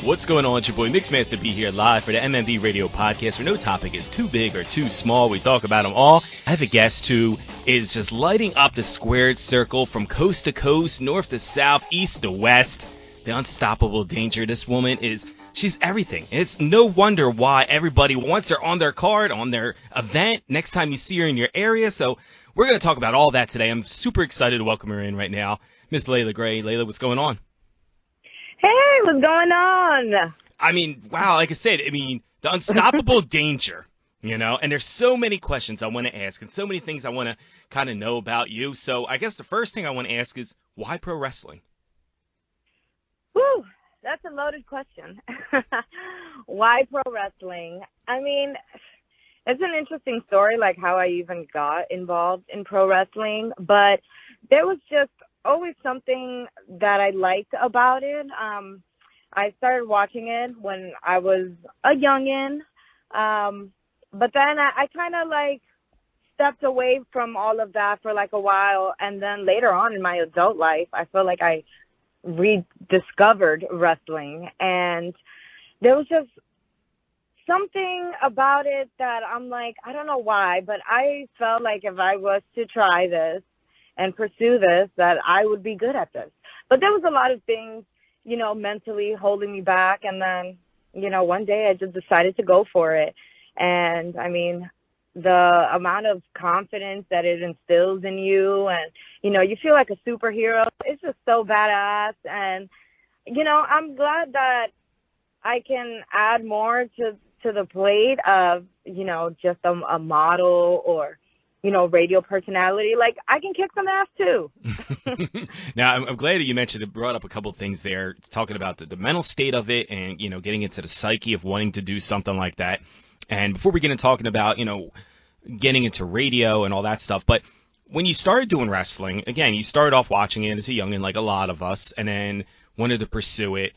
What's going on? It's your boy Masta B here live for the MMB radio podcast where no topic is too big or too small. We talk about them all. I have a guest who is just lighting up the squared circle from coast to coast, north to south, east to west. The unstoppable danger. This woman she's everything. It's no wonder why everybody wants her on their card, on their event, next time you see her in your area. So we're going to talk about all that today. I'm super excited to welcome her in right now. Miss Leila Grey. Leila, what's going on? Hey, what's going on? I mean, wow, like I said, the unstoppable danger, and there's so many questions I want to ask and so many things I want to kind of know about you. So I guess the first thing I want to ask is, why pro wrestling? Whew, that's a loaded question. Why pro wrestling? I mean, it's an interesting story, like how I even got involved in pro wrestling, but there was just always something that I liked about it. I started watching it when I was a youngin', but then I kind of like stepped away from all of that for like a while, and then later on in my adult life, I feel like I rediscovered wrestling, and there was just something about it that I'm like, I don't know why, but I felt like if I was to try this and pursue this, that I would be good at this. But there was a lot of things, mentally holding me back. And then, one day I just decided to go for it. And I mean, the amount of confidence that it instills in you and, you feel like a superhero. It's just so badass. And, I'm glad that I can add more to the plate of, just a model or, radio personality. Like, I can kick some ass too. Now, I'm glad that you brought up a couple of things there, talking about the mental state of it and, getting into the psyche of wanting to do something like that. And before we get into talking about, getting into radio and all that stuff, but when you started doing wrestling, again, you started off watching it as a youngin', like a lot of us, and then wanted to pursue it.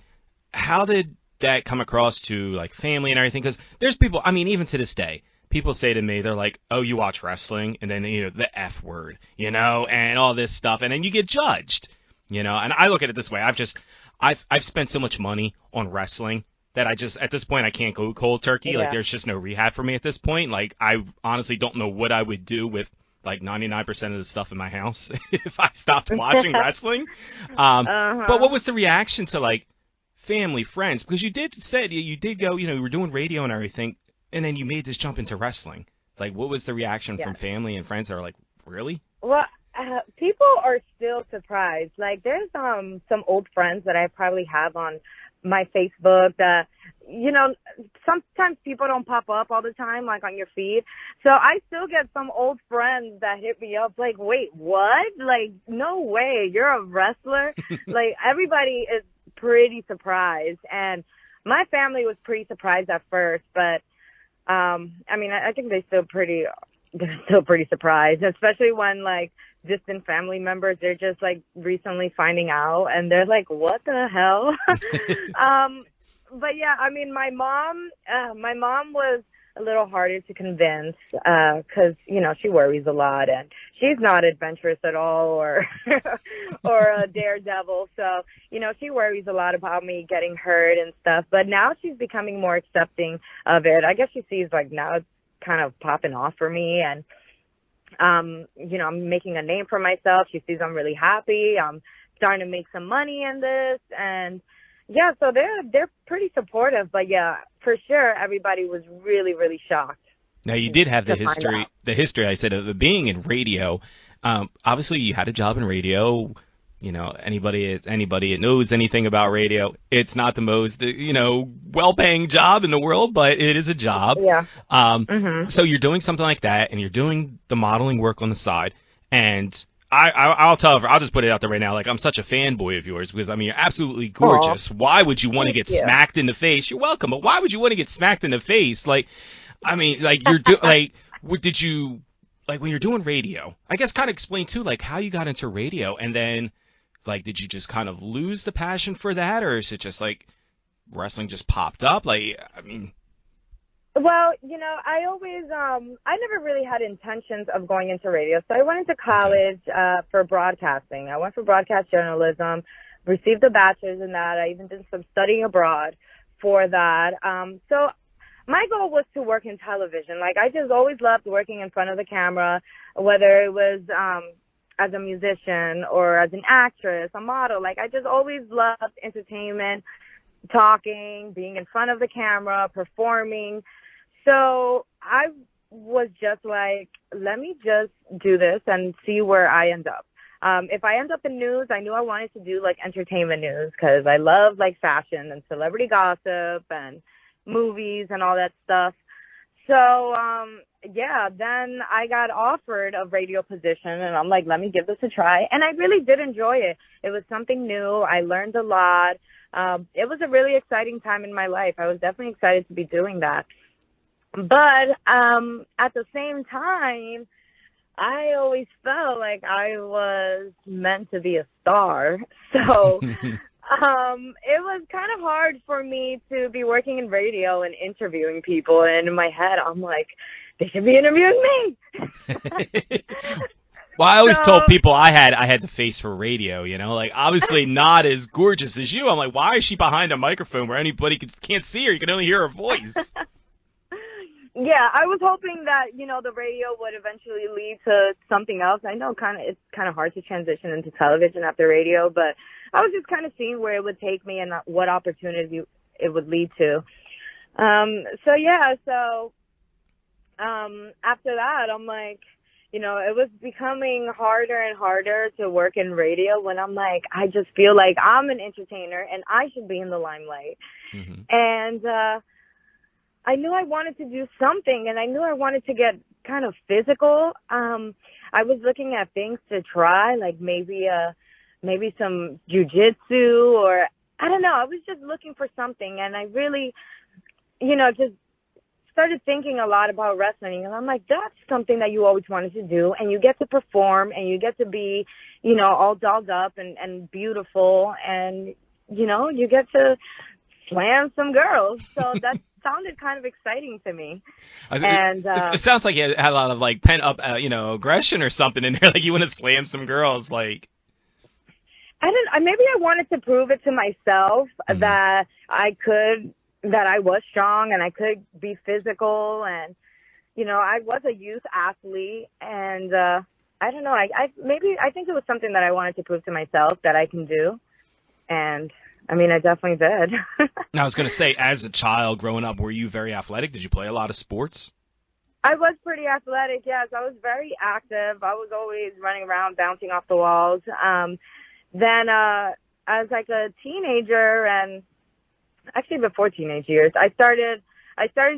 How did that come across to, like, family and everything? Because there's people, even to this day, people say to me, they're like, oh, you watch wrestling, and then, the F word, and all this stuff, and then you get judged, and I look at it this way. I've spent so much money on wrestling that at this point, I can't go cold turkey. Yeah. Like, there's just no rehab for me at this point. Like, I honestly don't know what I would do with, like, 99% of the stuff in my house if I stopped watching wrestling. But what was the reaction to, like, family, friends? Because you did go, you were doing radio and everything, and then you made this jump into wrestling. Like, what was the reaction from family and friends that are like, really? Well, people are still surprised. Like, there's some old friends that I probably have on my Facebook that, sometimes people don't pop up all the time, like on your feed. So I still get some old friends that hit me up like, wait, what? Like, no way, you're a wrestler? Like, everybody is pretty surprised. And my family was pretty surprised at first, but I think they're still pretty surprised, especially when, like, distant family members, they're just, like, recently finding out, and they're like, what the hell? But yeah, my mom was a little harder to convince, because, she worries a lot, and she's not adventurous at all or a daredevil. So, she worries a lot about me getting hurt and stuff. But now she's becoming more accepting of it. I guess she sees, like, now it's kind of popping off for me. And, I'm making a name for myself. She sees I'm really happy. I'm starting to make some money in this. And, yeah, so they're pretty supportive. But, yeah, for sure, everybody was really, really shocked. Now, you did have the history, I said, of being in radio. Obviously, you had a job in radio. Anybody that knows anything about radio, it's not the most, well-paying job in the world, but it is a job. Yeah. So you're doing something like that, and you're doing the modeling work on the side. And I'll just put it out there right now. Like, I'm such a fanboy of yours because, you're absolutely gorgeous. Aww. Why would you want to get smacked in the face? You're welcome, but why would you want to get smacked in the face? Like, did you, like, when you're doing radio, I guess kind of explain too, like, how you got into radio, and then, like, did you just kind of lose the passion for that, or is it just like wrestling just popped up? Like, Well, I always, I never really had intentions of going into radio. So I went into college for broadcasting. I went for broadcast journalism, received a bachelor's in that. I even did some studying abroad for that. So my goal was to work in television. Like, I just always loved working in front of the camera, whether it was as a musician or as an actress, a model. Like, I just always loved entertainment, talking, being in front of the camera, performing. So I was just like, let me just do this and see where I end up. If I end up in news, I knew I wanted to do like entertainment news because I love like fashion and celebrity gossip and movies and all that stuff. So, yeah, then I got offered a radio position and I'm like, let me give this a try. And I really did enjoy it. It was something new. I learned a lot. It was a really exciting time in my life. I was definitely excited to be doing that. But at the same time, I always felt like I was meant to be a star. So it was kind of hard for me to be working in radio and interviewing people. And in my head, I'm like, they should be interviewing me. Well, I always told people I had the face for radio, you know, like obviously not as gorgeous as you. I'm like, why is she behind a microphone where anybody can't see her? You can only hear her voice. Yeah, I was hoping that, the radio would eventually lead to something else. I know it's kind of hard to transition into television after radio, but I was just kind of seeing where it would take me and what opportunity it would lead to. So after that, I'm like, it was becoming harder and harder to work in radio when I'm like, I just feel like I'm an entertainer and I should be in the limelight. Mm-hmm. And I knew I wanted to do something, and I knew I wanted to get kind of physical. I was looking at things to try, like maybe some jujitsu, or I don't know. I was just looking for something, and I really, just started thinking a lot about wrestling. And I'm like, that's something that you always wanted to do, and you get to perform, and you get to be, all dolled up and beautiful, and you get to slam some girls. So that sounded kind of exciting to me. It sounds like you had a lot of like pent up, aggression or something in there. Like you want to slam some girls. Like maybe I wanted to prove it to myself that I was strong and I could be physical, and I was a youth athlete, and I don't know. I think it was something that I wanted to prove to myself that I can do, and I definitely did. I was going to say, as a child growing up, were you very athletic? Did you play a lot of sports? I was pretty athletic, yes. I was very active. I was always running around, bouncing off the walls. Then as like a teenager, and actually before teenage years, I started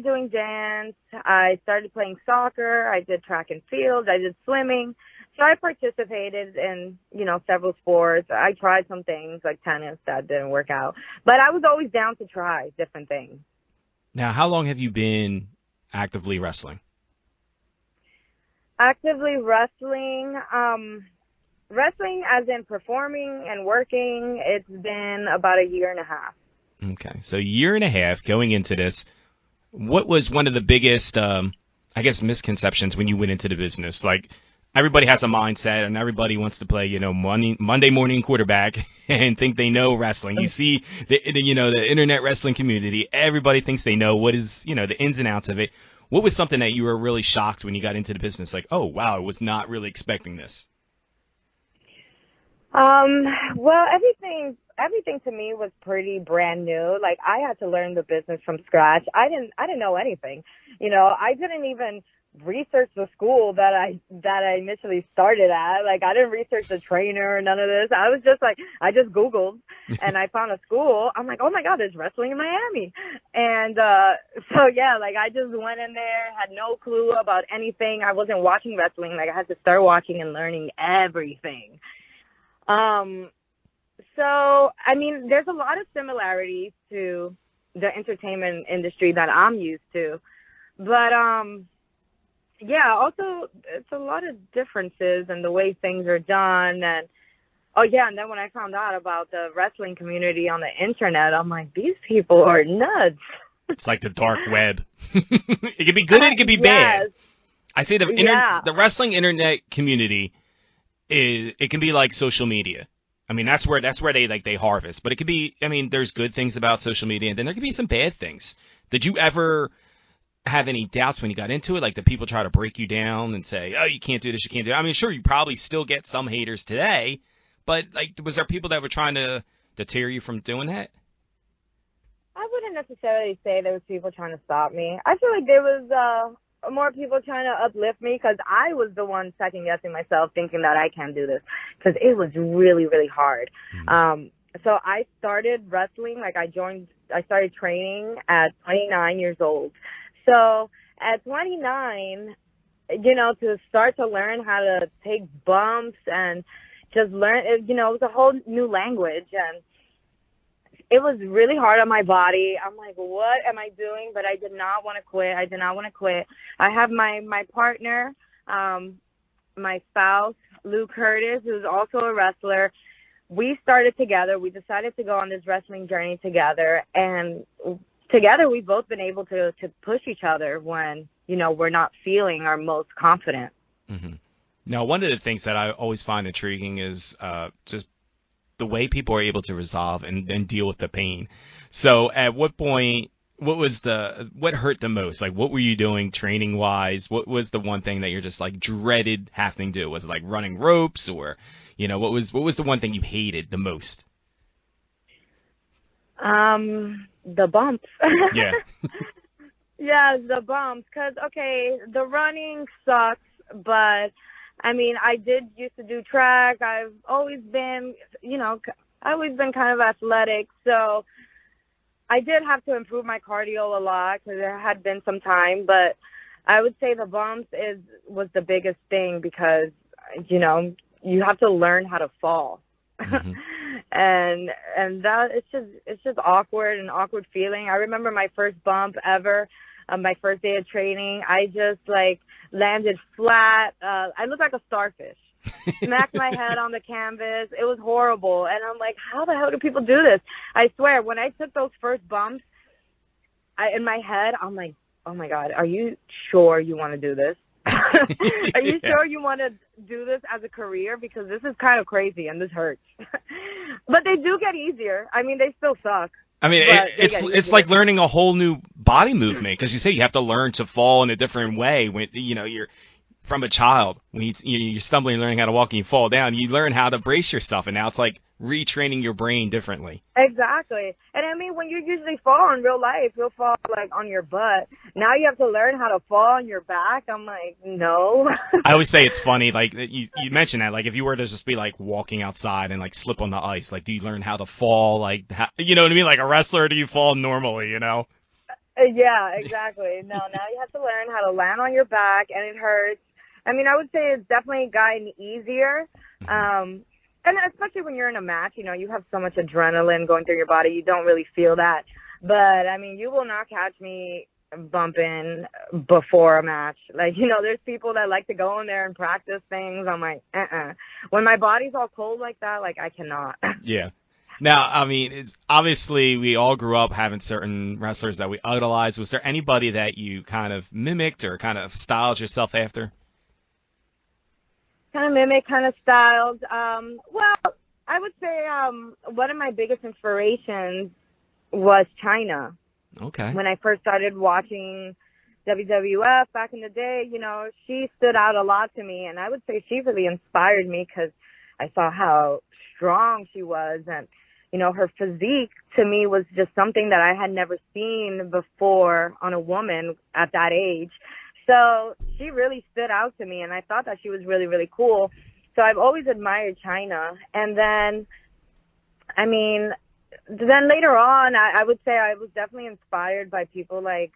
doing dance. I started playing soccer. I did track and field. I did swimming. So I participated in, several sports. I tried some things like tennis that didn't work out. But I was always down to try different things. Now, how long have you been actively wrestling? Actively wrestling, wrestling as in performing and working, it's been about a year and a half. Okay, so a year and a half going into this. What was one of the biggest, misconceptions when you went into the business? Like, everybody has a mindset, and everybody wants to play, Monday morning quarterback and think they know wrestling. You see the internet wrestling community. Everybody thinks they know what is, the ins and outs of it. What was something that you were really shocked when you got into the business? Like, oh, wow, I was not really expecting this. Well, everything to me was pretty brand new. Like, I had to learn the business from scratch. I didn't know anything. I didn't even research the school that I initially started at. Like, I didn't research the trainer or none of this. I was just like, I just Googled and I found a school. I'm like, oh my God, there's wrestling in Miami. And so yeah, like I just went in there, had no clue about anything. I wasn't watching wrestling. Like, I had to start watching and learning everything. So there's a lot of similarities to the entertainment industry that I'm used to, but yeah, also it's a lot of differences in the way things are done. And and then when I found out about the wrestling community on the internet, I'm like, these people are nuts. It's like the dark web. It could be good and it could be bad. I say the wrestling internet community it can be like social media. I mean, that's where they harvest. But it could be, I mean, there's good things about social media, and then there could be some bad things. Did you ever have any doubts when you got into it? Like, the people try to break you down and say, "Oh, you can't do this, you can't do that." I mean, sure, you probably still get some haters today, but like, was there people that were trying to deter you from doing that? I wouldn't necessarily say there was people trying to stop me. I feel like there was more people trying to uplift me because I was the one second guessing myself, thinking that I can't do this because it was really, really hard. So I started wrestling, like I started training at 29 years old. So at 29, to start to learn how to take bumps and just learn, it was a whole new language, and it was really hard on my body. I'm like, what am I doing? But I did not want to quit. I have my partner, my spouse, Lou Curtis, who's also a wrestler. We started together. We decided to go on this wrestling journey together. And together we've both been able to push each other when, we're not feeling our most confident. Mm-hmm. Now, one of the things that I always find intriguing is just the way people are able to resolve and deal with the pain. So at what point, what hurt the most? Like, what were you doing training wise? What was the one thing that you're just like dreaded having to do? Was it like running ropes, or, what was the one thing you hated the most? The bumps. Yeah. Yeah, the bumps. 'Cause, okay, the running sucks, but I mean, I did used to do track. I've always been, kind of athletic. So I did have to improve my cardio a lot because there had been some time. But I would say the bumps was the biggest thing because, you have to learn how to fall. Mm-hmm. and that it's just awkward feeling. I remember my first bump ever. My first day of training, I just landed flat. I looked like a starfish. Smacked my head on the canvas. It was horrible. And I'm like, how the hell do people do this? I swear, when I took those first bumps, in my head, I'm like, oh my God, are you sure you want to do this? Are you sure you want to do this as a career? Because this is kind of crazy and this hurts. But they do get easier. I mean, they still suck. I mean, it's like learning a whole new body movement, because you say you have to learn to fall in a different way when you're from a child. When you're stumbling, learning how to walk, and you fall down, you learn how to brace yourself, and now it's like retraining your brain differently. Exactly. And I mean, when you usually fall in real life, you'll fall on your butt. Now you have to learn how to fall on your back. I'm like, no. I always say it's funny, like you mentioned that, like if you were to just be like walking outside and like slip on the ice, like do you learn how to fall, like you know what I mean, like a wrestler, or do you fall normally, Yeah, exactly. No, now you have to learn how to land on your back, and it hurts. I mean, I would say it's definitely gotten easier. And especially when you're in a match, you have so much adrenaline going through your body, you don't really feel that. But, I mean, you will not catch me bumping before a match. Like, there's people that like to go in there and practice things. I'm like, When my body's all cold like that, I cannot. Yeah. Now, I mean, it's obviously we all grew up having certain wrestlers that we idolized. Was there anybody that you kind of mimicked or kind of styled yourself after? Kind of mimic, kind of styled. Well, I would say one of my biggest inspirations was China. Okay. When I first started watching WWF back in the day, she stood out a lot to me, and I would say she really inspired me because I saw how strong she was, and her physique to me was just something that I had never seen before on a woman at that age. So she really stood out to me, and I thought that she was really, really cool. So I've always admired China. And then, then later on, I would say I was definitely inspired by people like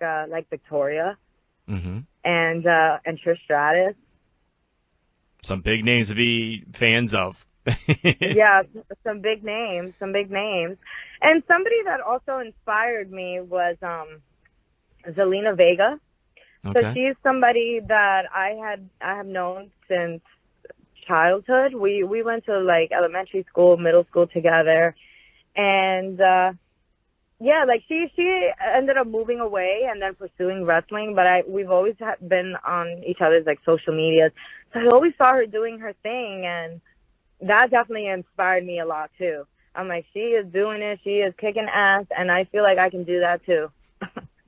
Victoria mm-hmm. and Trish Stratus. Some big names to be fans of. Yeah, some big names. And somebody that also inspired me was Zelina Vega. Okay. So she's somebody that I have known since childhood. We went to elementary school, middle school together, and she ended up moving away and then pursuing wrestling. But we've always been on each other's social medias, so I always saw her doing her thing, and that definitely inspired me a lot too. I'm like, she is doing it, she is kicking ass, and I feel like I can do that too.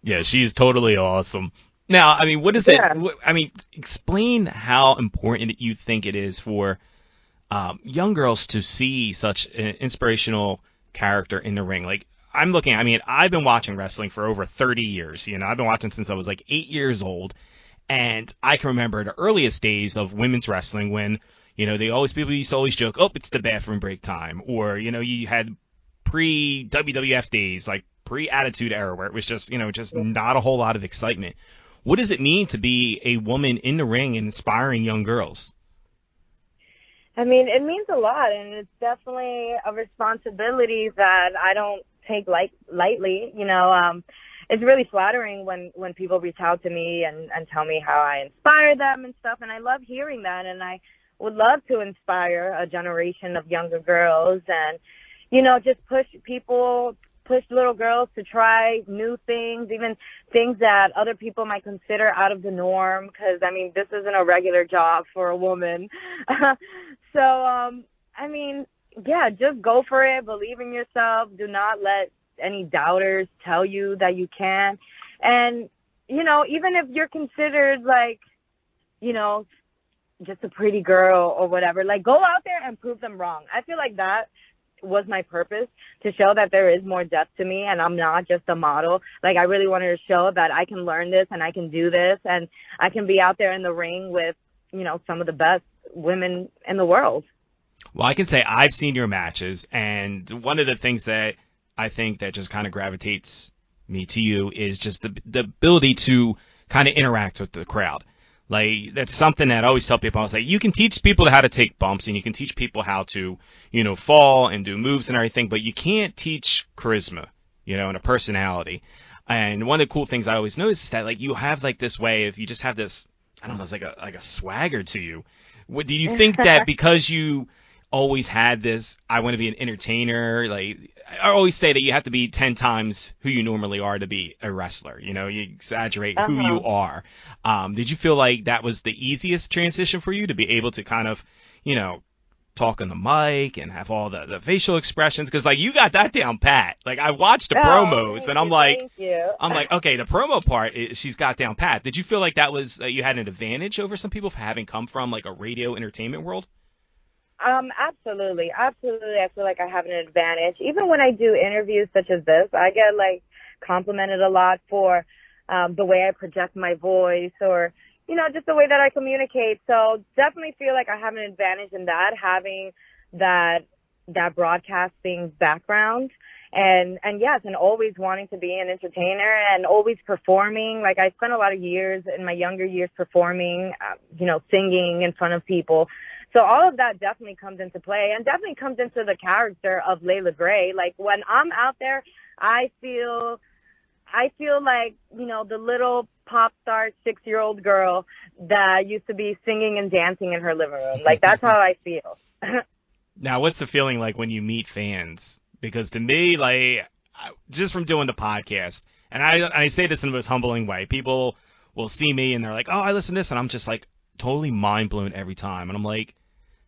Yeah, she's totally awesome. Now, I mean, what is it? Yeah. I mean, explain how important you think it is for young girls to see such an inspirational character in the ring. Like, I'm looking, I mean, I've been watching wrestling for over 30 years. You know, I've been watching since I was like 8 years old. And I can remember the earliest days of women's wrestling when, people used to always joke, oh, it's the bathroom break time. Or, you had pre WWF days, like pre Attitude Era, where it was just, just not a whole lot of excitement. What does it mean to be a woman in the ring and inspiring young girls? I mean, it means a lot, and it's definitely a responsibility that I don't take lightly. It's really flattering when people reach out to me and tell me how I inspire them and stuff, and I love hearing that, and I would love to inspire a generation of younger girls and, just push little girls to try new things, even things that other people might consider out of the norm, because, I mean, this isn't a regular job for a woman. So, I mean, yeah, just go for it. Believe in yourself. Do not let any doubters tell you that you can't. And, even if you're considered like, just a pretty girl or whatever, like, go out there and prove them wrong. I feel like that was my purpose, to show that there is more depth to me and I'm not just a model. Like, I really wanted to show that I can learn this and I can do this and I can be out there in the ring with, some of the best women in the world. Well, I can say I've seen your matches, and one of the things that I think that just kind of gravitates me to you is just the ability to kind of interact with the crowd. Like, that's something that I always tell people. I was like, you can teach people how to take bumps, and you can teach people how to, fall and do moves and everything, but you can't teach charisma, and a personality. And one of the cool things I always notice is that, like, you have, like, this way of, you just have this, I don't know, it's like a swagger to you. Do you think that because you always had this, I want to be an entertainer, like, I always say that you have to be 10 times who you normally are to be a wrestler. You exaggerate who you are. Did you feel like that was the easiest transition for you, to be able to kind of, talk on the mic and have all the facial expressions? Because, like, you got that down pat. Like, I watched the promos, and I'm like, okay, the promo part, she's got down pat. Did you feel like that was, you had an advantage over some people for having come from, like, a radio entertainment world? Absolutely. Absolutely. I feel like I have an advantage. Even when I do interviews such as this, I get, like, complimented a lot for the way I project my voice, or, just the way that I communicate. So definitely feel like I have an advantage in that, having that broadcasting background. And yes, and always wanting to be an entertainer and always performing. Like, I spent a lot of years in my younger years performing, singing in front of people. So all of that definitely comes into play, and definitely comes into the character of Leila Grey. Like, when I'm out there, I feel like, the little pop star 6-year-old girl that used to be singing and dancing in her living room. Like, that's how I feel. Now, what's the feeling like when you meet fans? Because to me, like, just from doing the podcast, and I say this in the most humbling way, people will see me and they're like, oh, I listen to this, and I'm just like totally mind blown every time. And I'm like,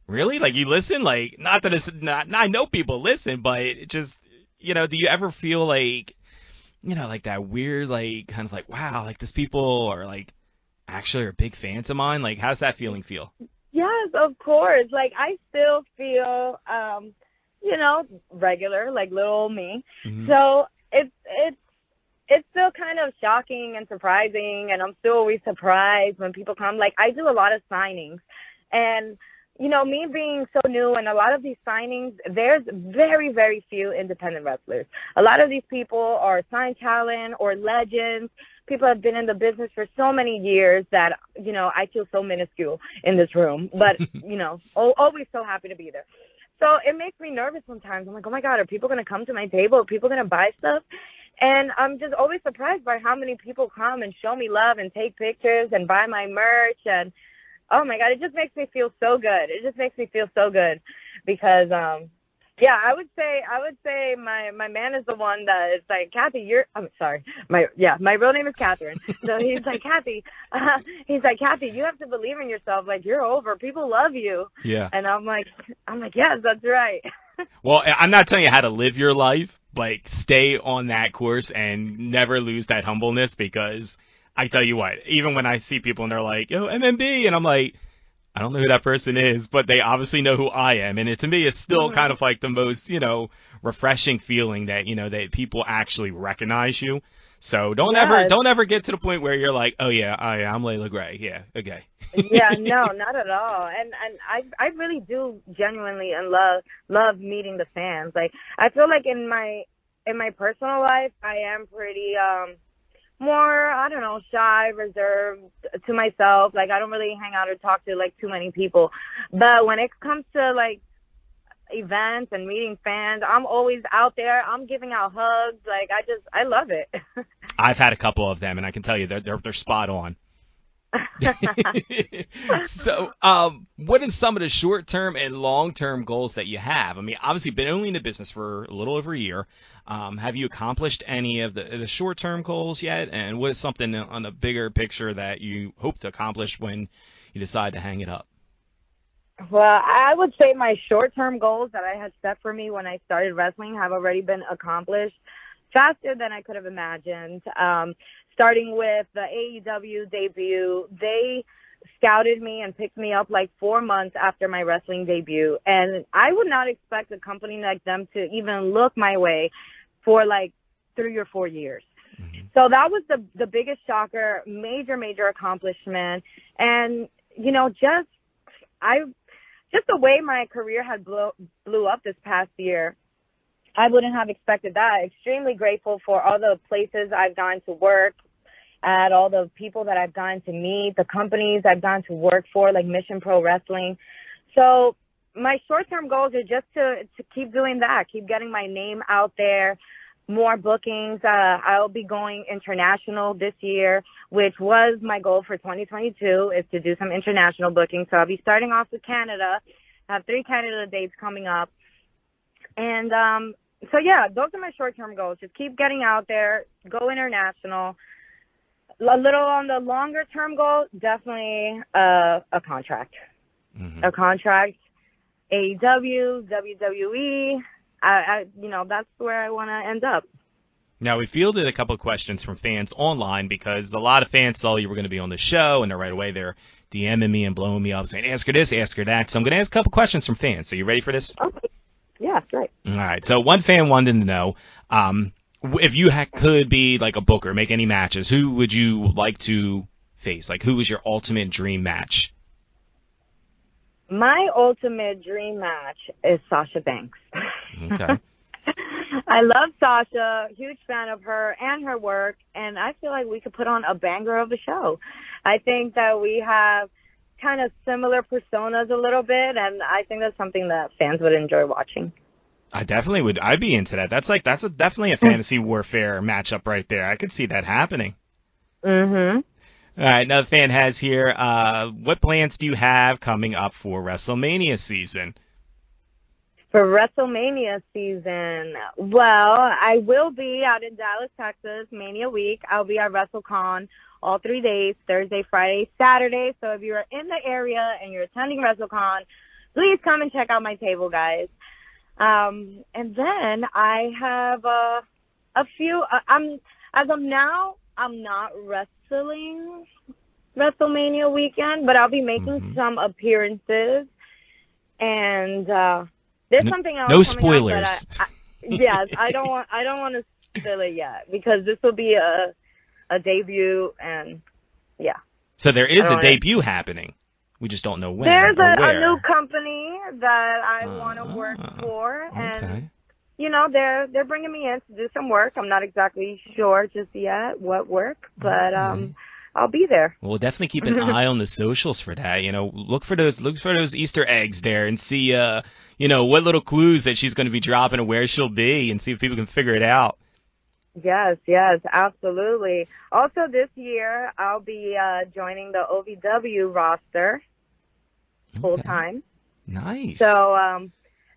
really? Like, you listen? Like, not that it's not, I know people listen, but it just, do you ever feel like, like that weird, like, kind of like, wow, like, these people are, like, actually are big fans of mine? Like, how's that feeling feel? Yes, of course. Like, I still feel, regular, like little old me. Mm-hmm. So it's still kind of shocking and surprising, and I'm still always surprised when people come. Like, I do a lot of signings, and me being so new, and a lot of these signings, there's very, very few independent wrestlers. A lot of these people are signed talent or legends. People have been in the business for so many years that, I feel so minuscule in this room. But, always so happy to be there. So it makes me nervous sometimes. I'm like, oh, my God, are people going to come to my table? Are people going to buy stuff? And I'm just always surprised by how many people come and show me love and take pictures and buy my merch. And oh my God, it just makes me feel so good. It just makes me feel so good because Yeah, I would say my man is the one that is like, Kathy, I'm sorry. My real name is Catherine. So he's like, Kathy, Kathy, you have to believe in yourself. Like, you're over. People love you. Yeah. And I'm like, yes, that's right. Well, I'm not telling you how to live your life, but stay on that course and never lose that humbleness, because I tell you what, even when I see people and they're like, yo, MMB, and I'm like, I don't know who that person is, but they obviously know who I am. And it, to me, is still kind Hmm. of like the most, refreshing feeling that, that people actually recognize you. So Yes. don't ever get to the point where you're like, oh yeah, I'm Leila Grey. Yeah, okay. Yeah, no, not at all. And I really do genuinely and love meeting the fans. Like, I feel like in my personal life, I am pretty more, I don't know, shy, reserved to myself. Like, I don't really hang out or talk to like too many people. But when it comes to like events and meeting fans, I'm always out there. I'm giving out hugs. Like, I love it. I've had a couple of them, and I can tell you they're spot on. So, what is some of the short-term and long-term goals that you have? I mean, obviously, been only in the business for a little over a year. Have you accomplished any of the short-term goals yet? And what is something on a bigger picture that you hope to accomplish when you decide to hang it up? Well, I would say my short-term goals that I had set for me when I started wrestling have already been accomplished faster than I could have imagined. Starting with the AEW debut, they scouted me and picked me up like 4 months after my wrestling debut. And I would not expect a company like them to even look my way for like 3 or 4 years. Hmm. So that was the biggest shocker, major accomplishment. And, I just the way my career had blew up this past year, I wouldn't have expected that. Extremely grateful for all the places I've gone to work at, all the people that I've gone to meet, the companies I've gone to work for, like Mission Pro Wrestling. So my short-term goals are just to keep doing that, keep getting my name out there, more bookings. I'll be going international this year, which was my goal for 2022, is to do some international bookings. So I'll be starting off with Canada. I have 3 Canada dates coming up. And so, yeah, those are my short-term goals. Just keep getting out there, go international. A little on the longer-term goal, definitely a contract. Hmm. A contract, AEW, WWE. That's where I want to end up. Now, we fielded a couple of questions from fans online because a lot of fans saw you were going to be on the show, and right away they're DMing me and blowing me up saying, ask her this, ask her that. So I'm going to ask a couple questions from fans. So you ready for this? Okay. Yeah, right. All right. So one fan wanted to know, if you could be like a booker, make any matches, who would you like to face? Like, who was your ultimate dream match? My ultimate dream match is Sasha Banks. Okay. I love Sasha, huge fan of her and her work, and I feel like we could put on a banger of a show. I think that we have kind of similar personas a little bit, and I think that's something that fans would enjoy watching. I definitely would. I'd be into that. Definitely a fantasy warfare matchup right there. I could see that happening. Mhm. All right, another fan has here, what plans do you have coming up for WrestleMania season? For WrestleMania season, well, I will be out in Dallas, Texas, Mania week. I'll be at WrestleCon all 3 days, Thursday, Friday, Saturday. So if you're in the area and you're attending WrestleCon, please come and check out my table, guys. And then I have a few. As of now, I'm not wrestling WrestleMania weekend, but I'll be making Hmm. some appearances. And there's No, something else no coming up that spoilers. yes, I don't want to spill it yet because this will be a debut, and yeah, So there I is don't a want to. debut happening. We just don't know when There's or a new where. company that I want to work for, and Okay. they're bringing me in to do some work. I'm not exactly sure just yet what work, but Okay. I'll be there. Well, we'll definitely keep an eye on the socials for that. Look for those Easter eggs there and see, what little clues that she's going to be dropping and where she'll be, and see if people can figure it out. Yes, absolutely. Also, this year I'll be joining the OVW roster full Okay. time. Nice. So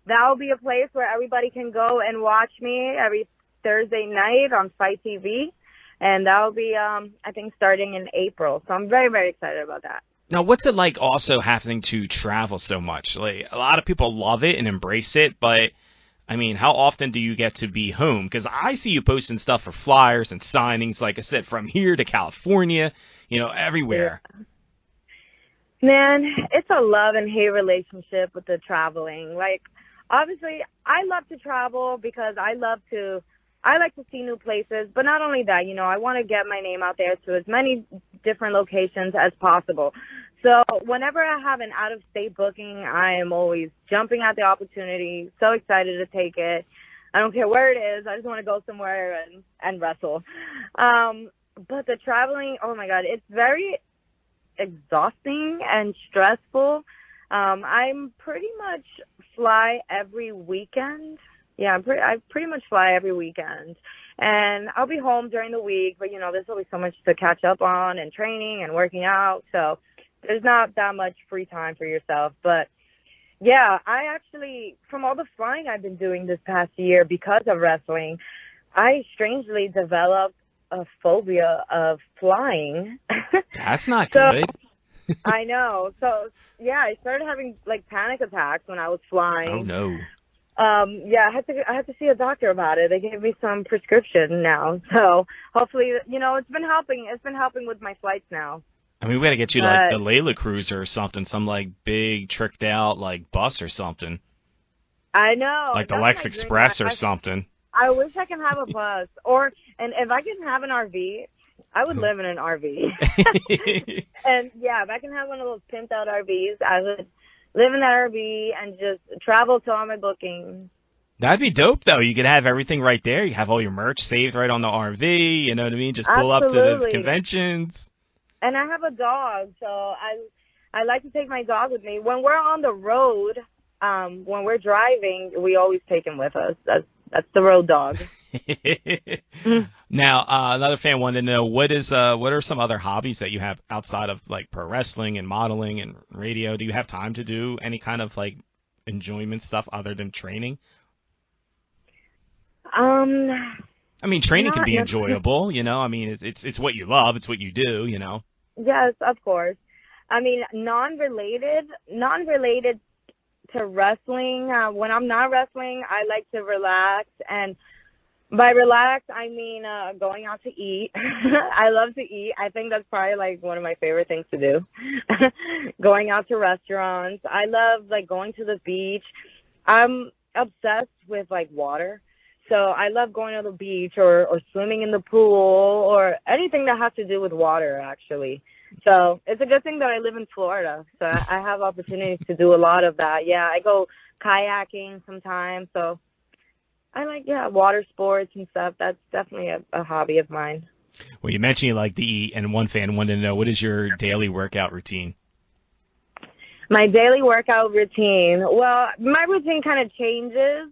that'll be a place where everybody can go and watch me every Thursday night on Fight TV. And that'll be, I think, starting in April. So I'm very, very excited about that. Now, what's it like also having to travel so much? Like, a lot of people love it and embrace it, but I mean, how often do you get to be home? Because I see you posting stuff for flyers and signings, like I said, from here to California, everywhere. Yeah. Man, it's a love and hate relationship with the traveling. Like, obviously, I love to travel because I like to see new places, but not only that, I want to get my name out there to as many different locations as possible. So whenever I have an out-of-state booking, I am always jumping at the opportunity, so excited to take it. I don't care where it is. I just want to go somewhere and wrestle. But the traveling, oh, my God, it's very exhausting and stressful. I'm pretty much fly every weekend. Yeah, I pretty much fly every weekend. And I'll be home during the week, but, there's always so much to catch up on and training and working out. So there's not that much free time for yourself. But, yeah, I actually, from all the flying I've been doing this past year because of wrestling, I strangely developed a phobia of flying. That's not good. I know. So, yeah, I started having, panic attacks when I was flying. Oh, no. Yeah, I had to see a doctor about it. They gave me some prescription now. So hopefully, it's been helping. It's been helping with my flights now. I mean, we got to get you like the Leila Cruiser or something, some big tricked out bus or something. I know. Like the Lex Express or something. I wish I could have a bus, and if I can have an RV, I would live in an RV. And yeah, if I can have one of those pimped out RVs, I would live in that RV and just travel to all my bookings. That'd be dope, though. You could have everything right there. You have all your merch saved right on the RV. You know what I mean? Just pull up to the conventions. And I have a dog, so I like to take my dog with me. When we're on the road, when we're driving, we always take him with us. That's the road dog. Now, another fan wanted to know what are some other hobbies that you have outside of pro wrestling and modeling and radio? Do you have time to do any kind of enjoyment stuff other than training? I mean, training can be enjoyable, I mean, it's what you love, it's what you do, Yes, of course. I mean, non-related to wrestling. When I'm not wrestling, I like to relax, and by relax, I mean going out to eat. I love to eat. I think that's probably one of my favorite things to do. Going out to restaurants. I love going to the beach. I'm obsessed with water. So I love going to the beach or swimming in the pool or anything that has to do with water, actually. So it's a good thing that I live in Florida. So I have opportunities to do a lot of that. Yeah, I go kayaking sometimes. So I like, water sports and stuff. That's definitely a hobby of mine. Well, you mentioned you like to eat, and one fan wanted to know, what is your daily workout routine? My daily workout routine. Well, my routine kind of changes.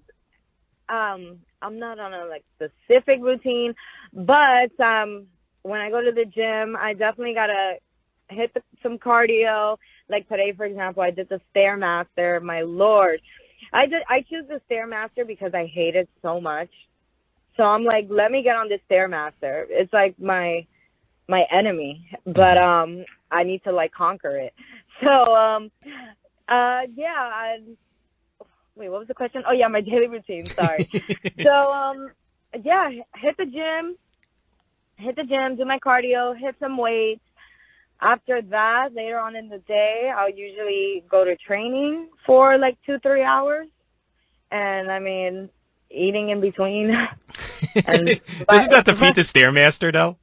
I'm not on a specific routine, but when I go to the gym, I definitely gotta hit some cardio. Like today, for example, I did the Stairmaster. My Lord, I choose the Stairmaster because I hate it so much. So I'm like, let me get on this Stairmaster. It's like my enemy, but I need to conquer it. So yeah. Wait, what was the question? Oh, yeah, my daily routine. Sorry. So, yeah, hit the gym, do my cardio, hit some weights. After that, later on in the day, I'll usually go to training for 2-3 hours. And, I mean, eating in between. Doesn't that defeat the Stairmaster, though?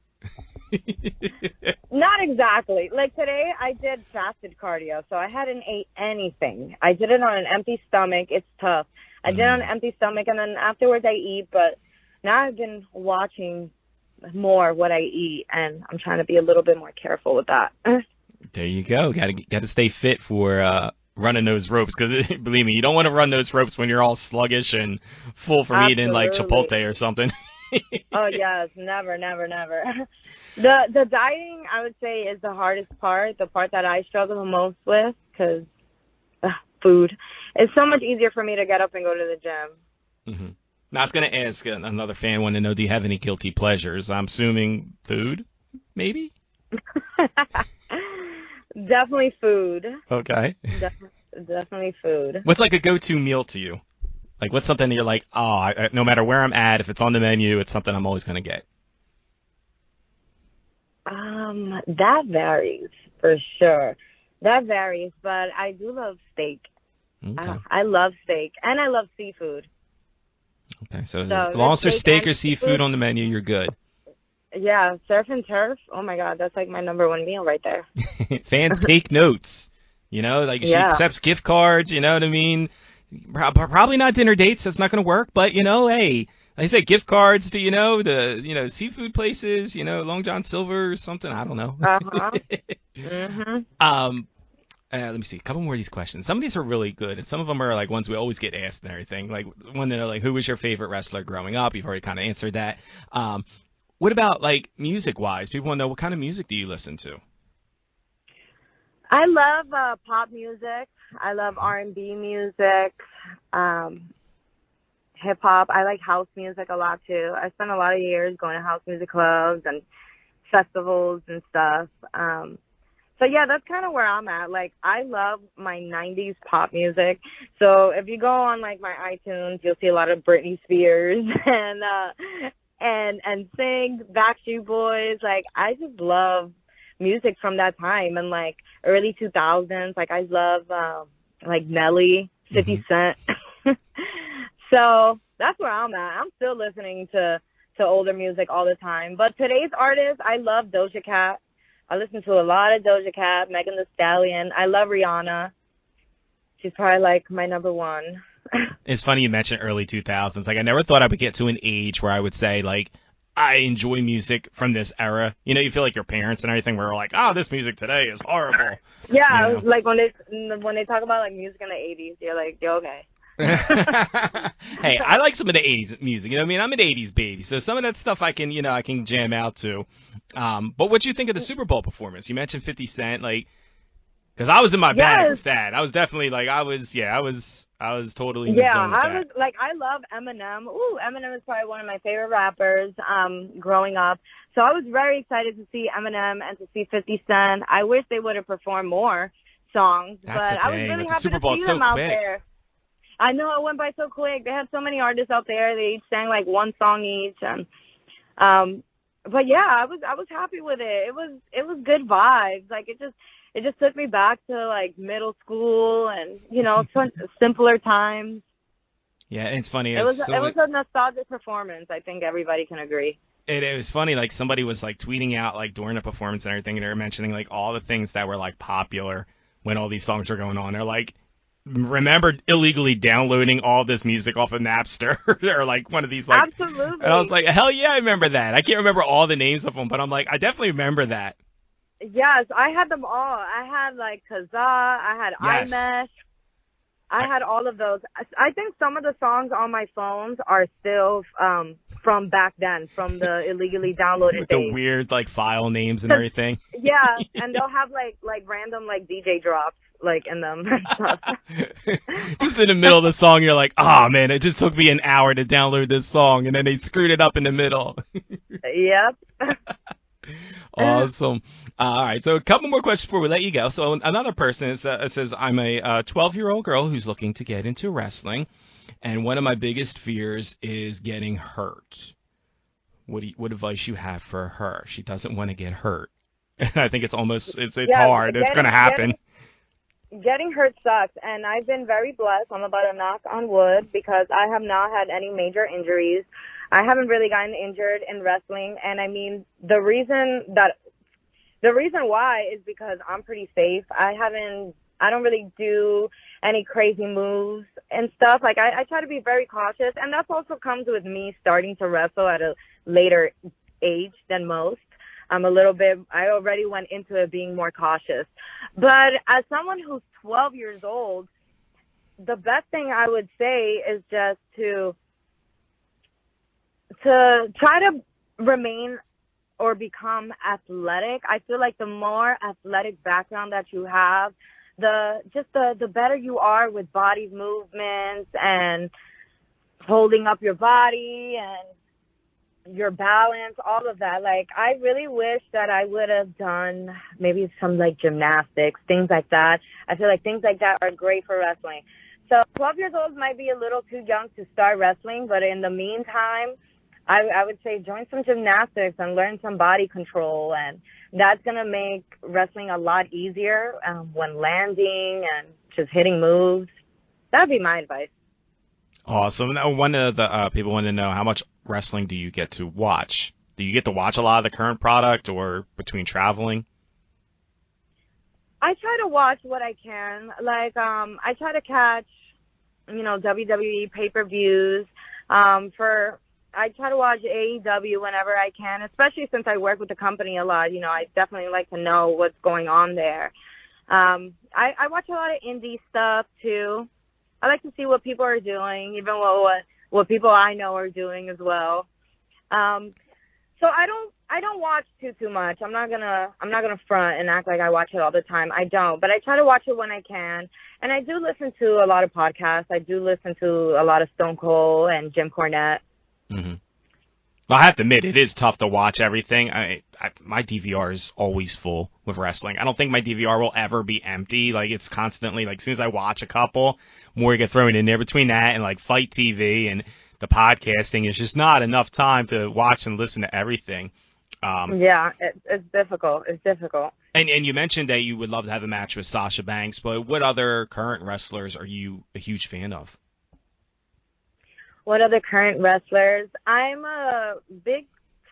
Not exactly. Today, I did fasted cardio, so I hadn't ate anything. I did it on an empty stomach. It's tough. I did it on an empty stomach, and then afterwards I eat, but now I've been watching more what I eat, and I'm trying to be a little bit more careful with that. There you go. Got to stay fit for running those ropes, because believe me, you don't want to run those ropes when you're all sluggish and full from eating Chipotle or something. Oh, yes. Never. The dieting, I would say, is the hardest part, the part that I struggle the most with, because food. It's so much easier for me to get up and go to the gym. Hmm. Now, I was going to ask another fan wanted to know, do you have any guilty pleasures? I'm assuming food, maybe? Definitely food. Okay. Definitely food. What's like a go-to meal to you? Like, what's something that you're like, oh, no matter where I'm at, if it's on the menu, it's something I'm always going to get? That varies for sure. That varies, but I do love steak. Okay. I love steak, and I love seafood. Okay, so So as long as there's steak steak or and seafood on the menu, you're good. Yeah, surf and turf. Oh my God, that's like my number one meal right there. Fans take notes. You know, like she Yeah. accepts gift cards, you know what I mean? Probably not dinner dates, that's not going to work, but you know, hey, like I said, gift cards to, seafood places, Long John Silver or something, I don't know. Uh-huh. Mhm. Let me see, a couple more of these questions. Some of these are really good, and some of them are like ones we always get asked and everything. Like one to know, like, who was your favorite wrestler growing up? You've already kind of answered that. What about like music-wise? People want to know, what kind of music do you listen to? I love pop music. I love R&B music, hip hop. I like house music a lot too. I spent a lot of years going to house music clubs and festivals and stuff. So yeah, that's kind of where I'm at. Like, I love my 90s pop music. So if you go on like my iTunes, you'll see a lot of Britney Spears and Sing, Backstreet Boys. Like, I just love music from that time and like early 2000s. Like, I love like Nelly, 50 Cent. So that's where I'm at. I'm still listening to older music all the time. But today's artists, I love Doja Cat. I listen to a lot of Doja Cat, Megan Thee Stallion. I love Rihanna. She's probably like my number one. It's funny you mentioned early 2000s. Like, I never thought I would get to an age where I would say, like, I enjoy music from this era. You know, you feel like your parents and everything were like, oh, this music today is horrible. Yeah, You know? like when they talk about like music in the 80s, you're like, you're okay. Hey, I like some of the 80s music. You know what I mean? I'm an 80s baby, so some of that stuff I can jam out to. But what do you think of the Super Bowl performance? You mentioned 50 Cent, like, because I was in my bag with that. I was definitely like, I was totally in the zone with that. I love Eminem. Ooh, Eminem is probably one of my favorite rappers growing up. So I was very excited to see Eminem and to see 50 Cent. I wish they would have performed more songs, That's but the I was thing. really With the happy Super to Bowl, see it's so them out quick. there. I know it went by so quick. They had so many artists out there. They each sang like one song each, and but yeah, I was happy with it. It was good vibes. Like, it just took me back to like middle school and simpler times. Yeah, and it's funny. It was a nostalgic performance. I think everybody can agree. It was funny, like somebody was like tweeting out like during the performance and everything, and they were mentioning like all the things that were like popular when all these songs were going on. They're like, remember illegally downloading all this music off of Napster or like one of these like. Absolutely. And I was like, hell yeah, I remember that. I can't remember all the names of them, but I'm like, I definitely remember that. Yes, I had them all. I had like Kazaa, I had Yes. iMesh. I had all of those. I think some of the songs on my phones are still from back then, from the illegally downloaded With days. the weird like file names and everything. Yeah, and they'll have like random like DJ drops like in them and stuff. Just in the middle of the song, you're like, oh man, it just took me an hour to download this song, and then they screwed it up in the middle. Yep. Awesome. All right, so a couple more questions before we let you go. So another person says, I'm a 12-year-old girl who's looking to get into wrestling, and one of my biggest fears is getting hurt. What advice you have for her? She doesn't want to get hurt. I think it's hard. It's going to happen. Getting hurt sucks, and I've been very blessed. I'm about to knock on wood because I have not had any major injuries. I haven't really gotten injured in wrestling, and I mean the reason why is because I'm pretty safe. I don't really do any crazy moves and stuff. Like, I try to be very cautious, and that also comes with me starting to wrestle at a later age than most. I already went into it being more cautious. But as someone who's 12 years old, the best thing I would say is just to try to remain or become athletic. I feel like the more athletic background that you have, the better you are with body movements and holding up your body and your balance, all of that. Like, I really wish that I would have done maybe some like gymnastics, things like that. I feel like things like that are great for wrestling. So 12 years old might be a little too young to start wrestling, but in the meantime, I would say join some gymnastics and learn some body control, and that's going to make wrestling a lot easier when landing and just hitting moves. That would be my advice. Awesome. Now, one of the people want to know, how much wrestling do you get to watch? Do you get to watch a lot of the current product or between traveling? I try to watch what I can. Like, I try to catch, WWE pay-per-views. I try to watch AEW whenever I can, especially since I work with the company a lot. I definitely like to know what's going on there. I watch a lot of indie stuff too. I like to see what people are doing, even what people I know are doing as well. So I don't watch too much. I'm not gonna front and act like I watch it all the time. I don't, but I try to watch it when I can. And I do listen to a lot of podcasts. I do listen to a lot of Stone Cold and Jim Cornette. Mm-hmm. Well, I have to admit, it is tough to watch everything. My DVR is always full with wrestling. I don't think my DVR will ever be empty. Like, it's constantly, like, as soon as I watch a couple, more get thrown in there. Between that and, like, Fight TV and the podcasting, it's just not enough time to watch and listen to everything. Yeah, it's difficult. It's difficult. And you mentioned that you would love to have a match with Sasha Banks, but what other current wrestlers are you a huge fan of? What other current wrestlers? I'm a big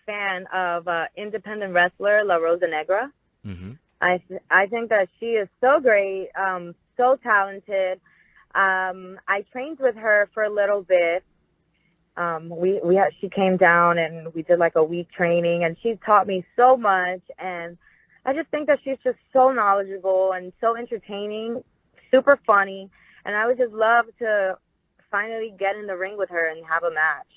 fan of independent wrestler La Rosa Negra. Mm-hmm. I think that she is so great, so talented. I trained with her for a little bit. She came down and we did like a week training, and she taught me so much. And I just think that she's just so knowledgeable and so entertaining, super funny. And I would just love to finally get in the ring with her and have a match.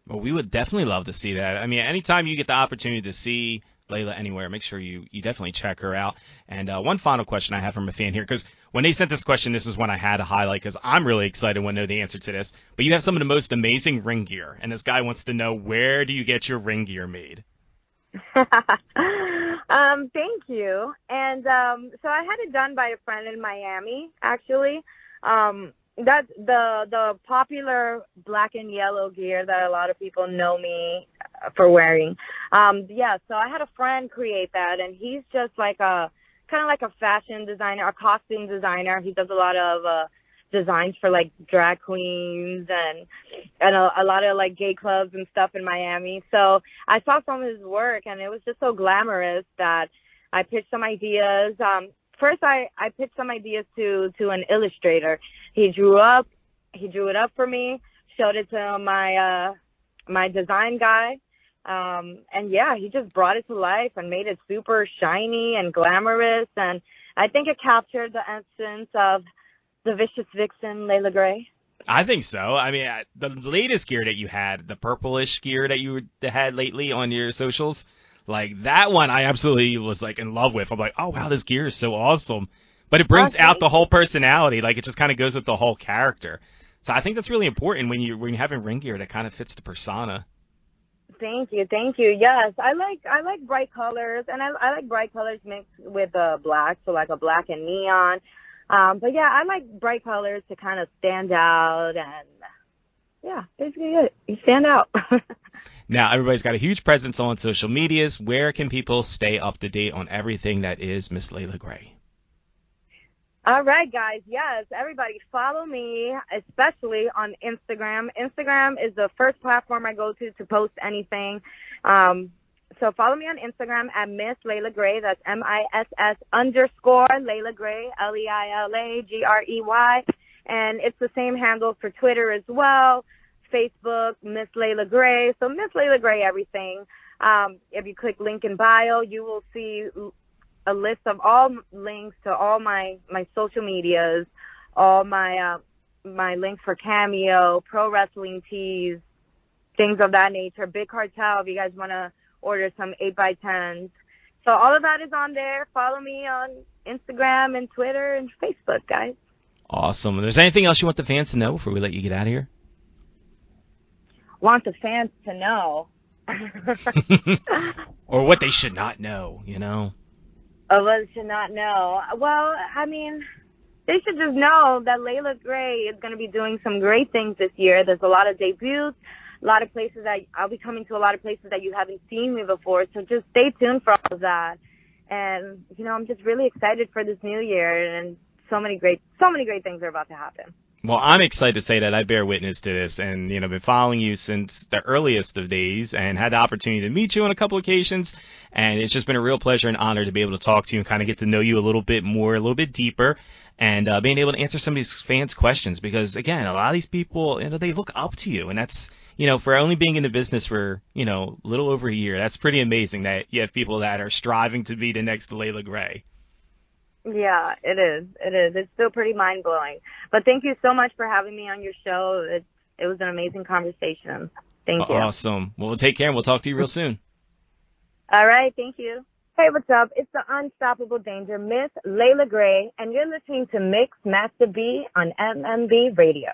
Well, we would definitely love to see that. I mean, anytime you get the opportunity to see Leila anywhere, make sure you definitely check her out. And one final question I have from a fan here, because when they sent this question, this is one I had to highlight because I'm really excited to know the answer to this. But you have some of the most amazing ring gear, and this guy wants to know, where do you get your ring gear made? Thank you. And so I had it done by a friend in Miami, actually. That's the popular black and yellow gear that a lot of people know me for wearing. So I had a friend create that, and he's just like kind of like a fashion designer, a costume designer. He does a lot of designs for like drag queens and a lot of like gay clubs and stuff in Miami. So I saw some of his work, and it was just so glamorous that I pitched some ideas. First, I pitched some ideas to an illustrator. He drew it up for me, showed it to my design guy, and yeah, he just brought it to life and made it super shiny and glamorous. And I think it captured the essence of the vicious vixen, Leila Grey. I think so. I mean, the latest gear that you had, the purplish gear that you had lately on your socials, like that one I absolutely was like in love with. I'm like, oh wow, this gear is so awesome. But it brings out the whole personality. Like, it just kind of goes with the whole character. So I think that's really important when you're having ring gear that kind of fits the persona. Thank you. Yes, I like bright colors, and I like bright colors mixed with black, so like a black and neon. But yeah, I like bright colors to kind of stand out, and yeah, basically it. You stand out. Now, everybody's got a huge presence on social medias. Where can people stay up to date on everything that is Miss Leila Grey? All right, guys. Yes, everybody follow me, especially on Instagram. Instagram is the first platform I go to post anything. So follow me on Instagram at Miss Leila Grey. That's MISS_Leila Grey, LEILAGREY. And it's the same handle for Twitter as well. Facebook, Miss Leila Grey. So Miss Leila Grey, everything. If you click link in bio, you will see a list of all links to all my social medias, all my links for Cameo, pro wrestling tees, things of that nature. Big Cartel, if you guys want to order some 8x10s. So all of that is on there. Follow me on Instagram and Twitter and Facebook, guys. Awesome. Is there anything else you want the fans to know before we let you get out of here? Want the fans to know. Or what they should not know, you know? Or what they should not know. Well, I mean, they should just know that Leila Grey is going to be doing some great things this year. There's a lot of debuts, a lot of places that I'll be coming to, a lot of places that you haven't seen me before. So just stay tuned for all of that. And, you know, I'm just really excited for this new year, and so many great things are about to happen. Well, I'm excited to say that I bear witness to this, and you know, been following you since the earliest of days, and had the opportunity to meet you on a couple occasions, and it's just been a real pleasure and honor to be able to talk to you and kind of get to know you a little bit more, a little bit deeper, and being able to answer some of these fans' questions, because again, a lot of these people, you know, they look up to you, and that's, you know, for only being in the business for, you know, a little over a year, that's pretty amazing that you have people that are striving to be the next Leila Grey. Yeah, it is. It is. It's still pretty mind-blowing. But thank you so much for having me on your show. It was an amazing conversation. Thank you. Awesome. Well, take care, and we'll talk to you real soon. All right. Thank you. Hey, what's up? It's the Unstoppable Danger Miss Leila Grey, and you're listening to Mix Master B on MMB Radio.